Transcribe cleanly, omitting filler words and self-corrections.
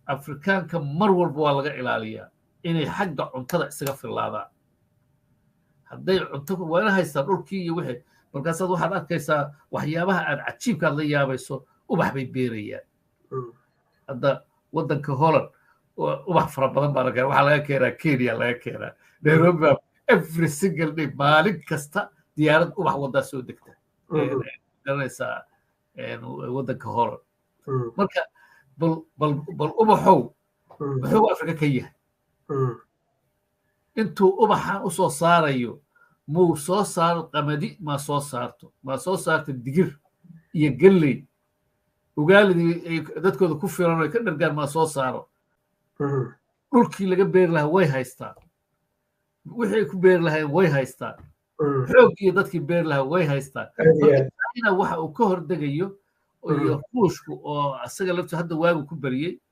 afrikaanka mar walba waa laga ilaaliyaa inay xagga cuntada isaga filaadaan hadday cunto waa ina haystaa dhulkii iyo wixii markaasaad waxaad arkaysaa waxyaabaha aad cajiibkaad la yaabayso ubax bay beerayaan hadda waddanka holland ubax fara badan baa laga waxaa laga keenaa kenya laga keenaa nairobi every single day maalin kasta diyaarad ubax wadaa soo degta garanaysaa waddanka holland marka bal ubaxow muxuu afrika ka yahay intuu ubaxan u soo saarayo muu soo saaro qamadi maa soo saarto digir iyo galley ugaalidii ay dadkooda ku filan ay ka dhargaan maa soo saaro dhulkii laga beeri lahaa way haystaan wixii ku beeri lahayn way haystaan xooggiiyo dadkii beeri lahaa way haystaan china waxa uu ka hordegayo iyo ruushku oo asaga laftu hadda waagu ku bariyey